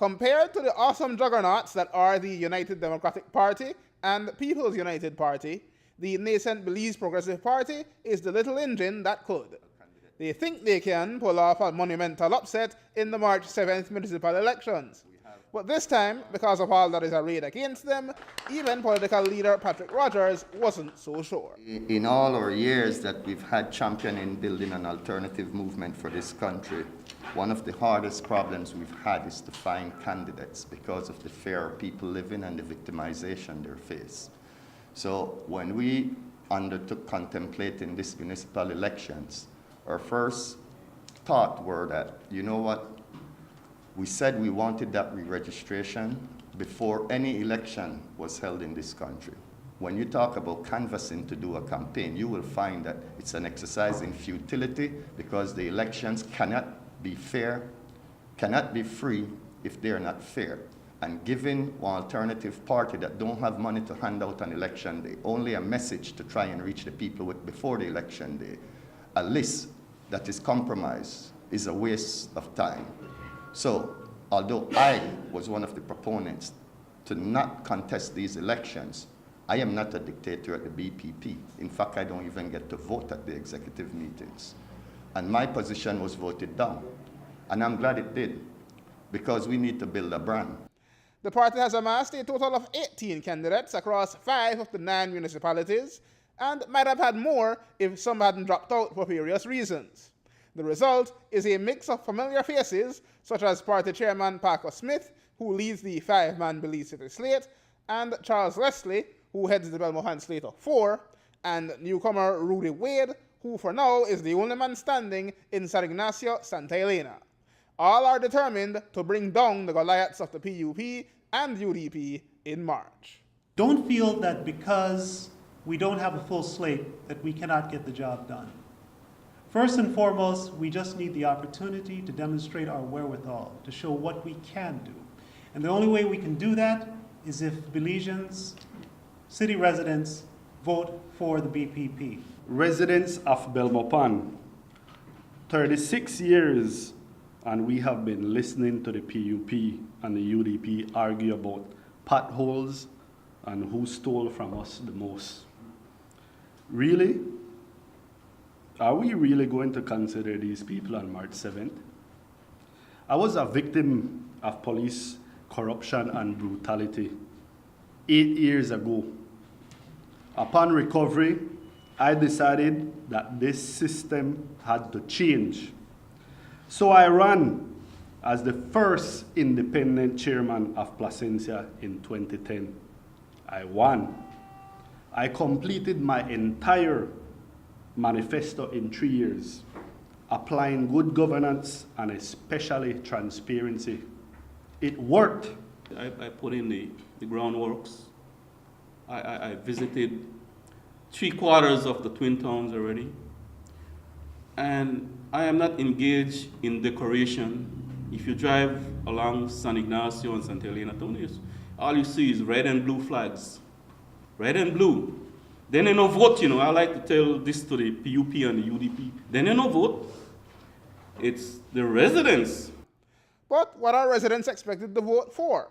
Compared to the awesome juggernauts that are the United Democratic Party and People's United Party, the nascent Belize Progressive Party is the little engine that could. They think they can pull off a monumental upset in the March 7th municipal elections. But this time, because of all that is arrayed against them, even political leader Patrick Rogers wasn't so sure. In all our years that we've had championing building an alternative movement for this country, one of the hardest problems we've had is to find candidates because of the fear of people living and the victimization they face. So when we undertook contemplating these municipal elections, our first thought were that, you know what, we said we wanted that re-registration before any election was held in this country. When you talk about canvassing to do a campaign, you will find that it's an exercise in futility because the elections cannot be fair, cannot be free if they're not fair. And giving one alternative party that don't have money to hand out on election day, only a message to try and reach the people with before the election day, a list that is compromised is a waste of time. So, although I was one of the proponents to not contest these elections, I am not a dictator at the B.P.P. In fact, I don't even get to vote at the executive meetings. And my position was voted down. And I'm glad it did, because we need to build a brand. The party has amassed a total of 18 candidates across 5 of the 9 municipalities, and might have had more if some hadn't dropped out for various reasons. The result is a mix of familiar faces, such as party chairman Parker Smith, who leads the 5-man Belize City slate, and Charles Leslie, who heads the Belmopan slate of 4, and newcomer Rudy Wade, who for now is the only man standing in San Ignacio, Santa Elena. All are determined to bring down the Goliaths of the PUP and UDP in March. Don't feel that because we don't have a full slate that we cannot get the job done. First and foremost, we just need the opportunity to demonstrate our wherewithal, to show what we can do. And the only way we can do that is if Belizeans, city residents, vote for the B.P.P. Residents of Belmopan, 36 years, and we have been listening to the PUP and the UDP argue about potholes and who stole from us the most. Really? Are we really going to consider these people on March 7th? I was a victim of police corruption and brutality 8 years ago. Upon recovery, I decided that this system had to change. So I ran as the first independent chairman of Placencia in 2010. I won. I completed my entire manifesto in 3 years, applying good governance and especially transparency. It worked. I put in the groundworks. I visited 3/4 of the Twin Towns already. And I am not engaged in decoration. If you drive along San Ignacio and Santa Elena, all you see is red and blue flags. Red and blue. Then they no vote, I like to tell this to the PUP and the UDP. Then they no vote. It's the residents. But what are residents expected to vote for?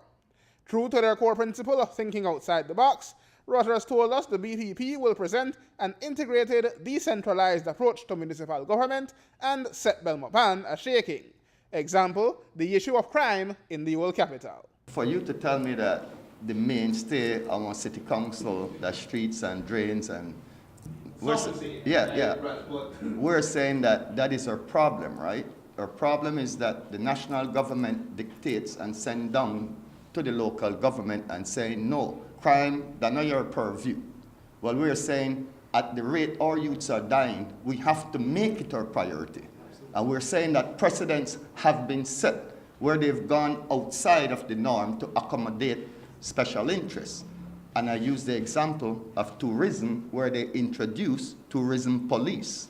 True to their core principle of thinking outside the box, Rogers told us the B.P.P. will present an integrated, decentralized approach to municipal government and set Belmopan a-shaking. Example, the issue of crime in the old capital. For you to tell me that the mainstay of our city council, the streets and drains and we're saying that that is our problem, right? Our problem is that the national government dictates and sends down to the local government and saying, no, crime, that's not your purview. Well, we're saying at the rate our youths are dying, we have to make it our priority. And we're saying that precedents have been set where they've gone outside of the norm to accommodate special interests. And I use the example of tourism where they introduced tourism police.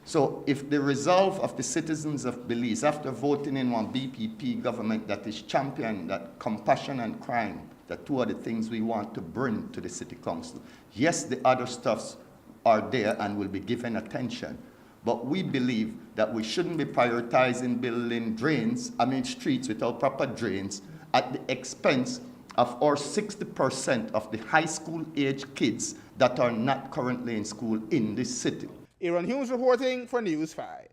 So if the resolve of the citizens of Belize, after voting in one B.P.P. government that is championing that compassion and crime, that 2 are the things we want to bring to the city council. Yes, the other stuffs are there and will be given attention, But we believe that we shouldn't be prioritizing building streets without proper drains at the expense of our 60% of the high school age kids that are not currently in school in this city. Aaron Hughes reporting for News 5.